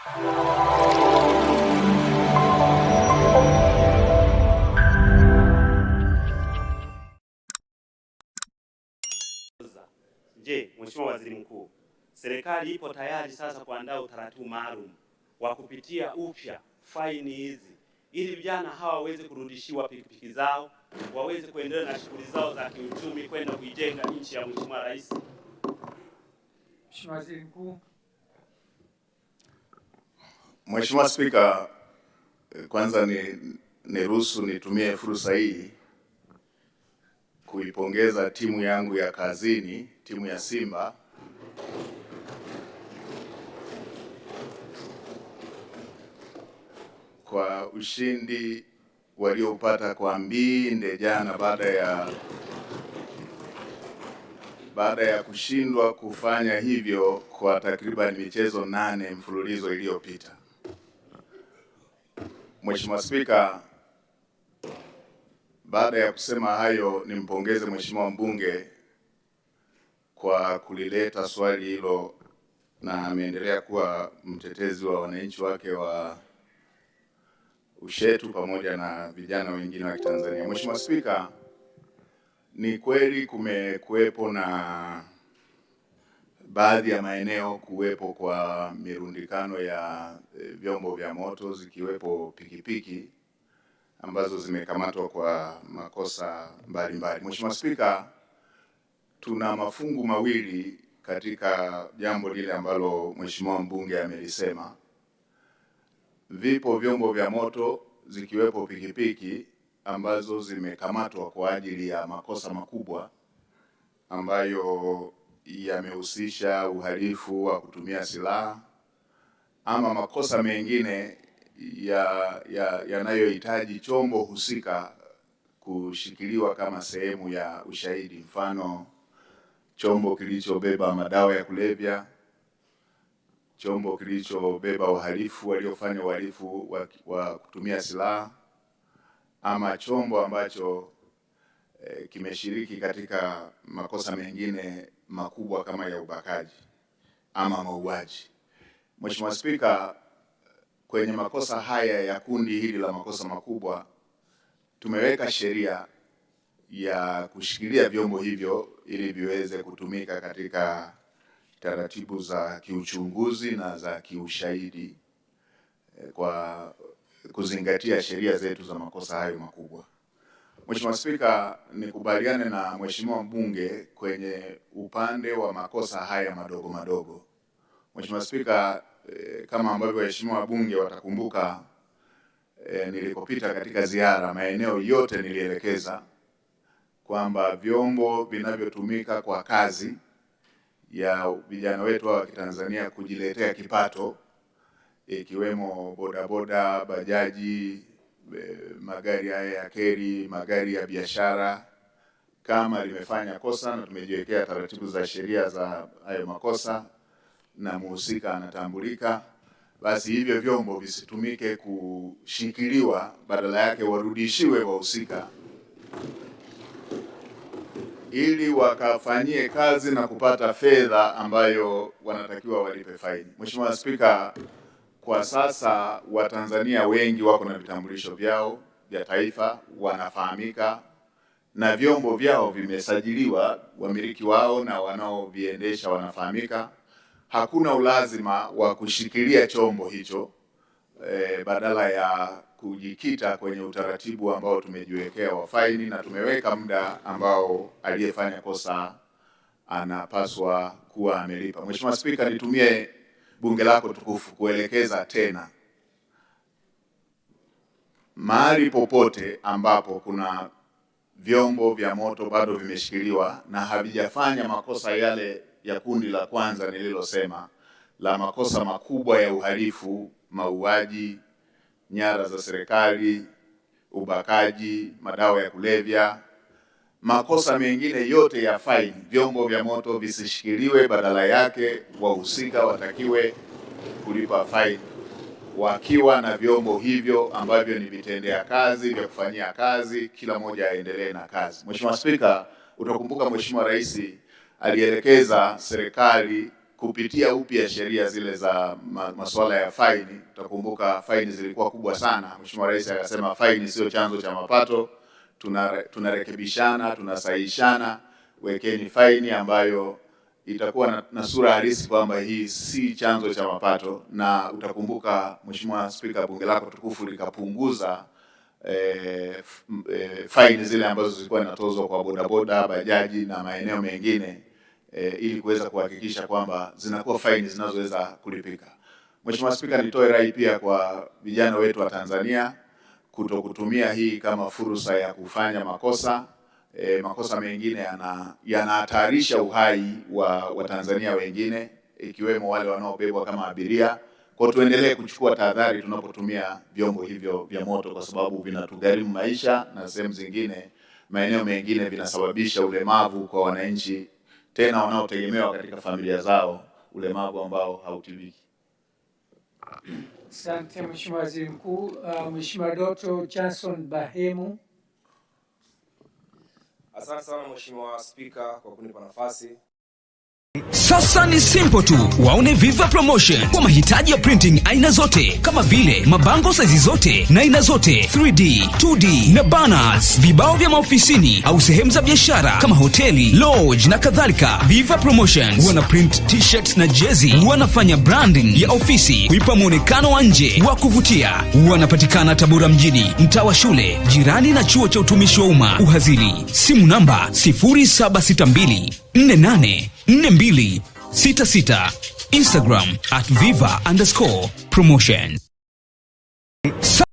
Je, Mheshimiwa Waziri Mkuu, serikali ipo tayari sasa kuandaa utaratibu maalum wa kupitia upya faini hizi ili vijana hawa waweze kurudishiwa pikipiki zao, waweze kuendelea na shughuli zao za kiuchumi kwenda kuijenga nchi ya Mheshimiwa Rais? Mheshimiwa Waziri Mkuu. Mheshimiwa Spika, kwanza niruhusu nitumie fursa hii kuipongeza timu yangu ya kazini, timu ya Simba kwa ushindi waliopata kwa mbinde jana baada ya kushindwa kufanya hivyo kwa takriban michezo 8 mfululizo iliyopita. Mheshimiwa Spika, baada ya kusema hayo, nimpongeze Mheshimiwa mbunge kwa kulileta swali hilo na ameendelea kuwa mtetezi wa wananchi wake wa Ushetu pamoja na vijana wengine wa Tanzania. Mheshimiwa Spika, ni kweli kumekuwepo na baadhi ya maeneo kuwepo kwa mirundikano ya vyombo vya moto zikiwepo pikipiki ambazo zimekamatwa kwa makosa mbalimbali. Mheshimiwa Spika, tuna mafungu mawili katika jambo lile ambalo Mheshimiwa mbunge amelisema. Vipo vyombo vya moto zikiwepo pikipiki ambazo zimekamatwa kwa ajili ya makosa makubwa ambayo yamehusisha uhalifu wa kutumia silaha ama makosa mengine yanayohitaji chombo husika kushikiliwa kama sehemu ya ushahidi, mfano chombo kilichobeba madawa ya kulevya, chombo kilichobeba wahalifu waliofanya uhalifu wa kutumia silaha, ama chombo ambacho kimeshiriki katika makosa mengine makubwa kama ya ubakaji ama mauaji. Mheshimiwa Spika, kwenye makosa haya ya kundi hili la makosa makubwa tumeweka sheria ya kushikilia vyombo hivyo ili viweze kutumika katika taratibu za kiuchunguzi na za kiushahidi kwa kuzingatia sheria zetu za makosa hayo makubwa. Mheshimiwa Spika, nikubaliane na Mheshimiwa mbunge kwenye upande wa makosa haya madogo madogo. Mheshimiwa Spika, kama ambavyo waheshimiwa wabunge watakumbuka, nilikopita katika ziara maeneo yote nilielekeza kwamba vyombo vinavyotumika kwa kazi ya vijana wetu wa Kitanzania kujiletea kipato, ikiwemo bodaboda, bajaji, magari haya ya keri, magari ya biashara, kama limefanya kosa na tumejiwekea taratibu za sheria za hayo makosa na muhusika anatambulika, basi hivyo vyombo visitumike kushikiliwa, badala yake warudishiwe wahusika ili wakafanyie kazi na kupata fedha ambayo wanatakiwa walipe faini. Mheshimiwa Spika, kwa sasa Watanzania wengi wako na vitambulisho vyao vya taifa, wanafahamika na vyombo vyao vimesajiliwa, wamiliki wao na wanaoviendesha wanafahamika. Hakuna ulazima wa kushikilia chombo hicho badala ya kujikita kwenye utaratibu ambao tumejiwekea wa faini, na tumeweka muda ambao aliyefanya kosa anapaswa kuwa amelipa. Mheshimiwa Spika, nitumie bunge lako tukufu kuelekeza tena, mahali popote ambapo kuna vyombo vya moto bado vimeshikiliwa na havijafanya makosa yale ya kundi la kwanza nililosema la makosa makubwa ya uhalifu, mauaji, nyara za serikali, ubakaji, madawa ya kulevya, makosa mengine yote ya faini, vyombo vya moto visishikiliwe, badala yake wahusika watakiwe kulipa faini wakiwa na vyombo hivyo ambavyo ni vitendea kazi vya kufanyia kazi, kila mmoja aendelee na kazi. Mheshimiwa Spika, utakumbuka Mheshimiwa Rais alielekeza serikali kupitia upya sheria zile za masuala ya faini. Utakumbuka faini zilikuwa kubwa sana. Mheshimiwa Rais akasema faini sio chanzo cha mapato, tunarekebishana, tunasahihishana, wekeni faini ambayo itakuwa na sura halisi kwamba hii si chanzo cha mapato. Na utakumbuka Mheshimiwa Spika, bunge lako tukufu likapunguza faini zile ambazo zilikuwa zinatozwa kwa bodaboda, bajaji na maeneo mengine, ili kuweza kuhakikisha kwamba zinakuwa faini zinazoweza kulipika. Mheshimiwa Spika, nitoe rai pia kwa vijana wetu wa Tanzania kutokutumia hii kama fursa ya kufanya makosa. Makosa mengine yanahatarisha uhai wa Tanzania wengine, ikiwemo wale wanaobebwa kama abiria. Kwa tuendelee kuchukua tahadhari tunapotumia vyombo hivyo vya moto, kwa sababu vinatugharimu maisha na sehemu zingine, maeneo mengine vinasababisha ulemavu kwa wananchi, tena wanaotegemewa katika familia zao, ulemavu ambao hautibiki. Asante Mheshimiwa Waziri Mkuu. Mheshimiwa Dr. Johnson Bahemu. Asante sana Mheshimiwa Spika kwa kunipa nafasi. Sasa ni simple tu, waone Viva Promotion kwa mahitaji ya printing aina zote, kama vile mabango size zote na aina zote, 3D, 2D na banners, vibao vya maofisini au sehemu za biashara kama hoteli, lodge na kadhalika. Viva Promotions wana print t-shirts na jezi, wanafanya branding ya ofisi kuipa muonekano wa nje wa kuvutia. Wanapatikana Tabora mjini, mtaa wa shule, jirani na chuo cha utumishi wa umma Uhazili. Simu namba 0762484266. Instagram @viva_promotion.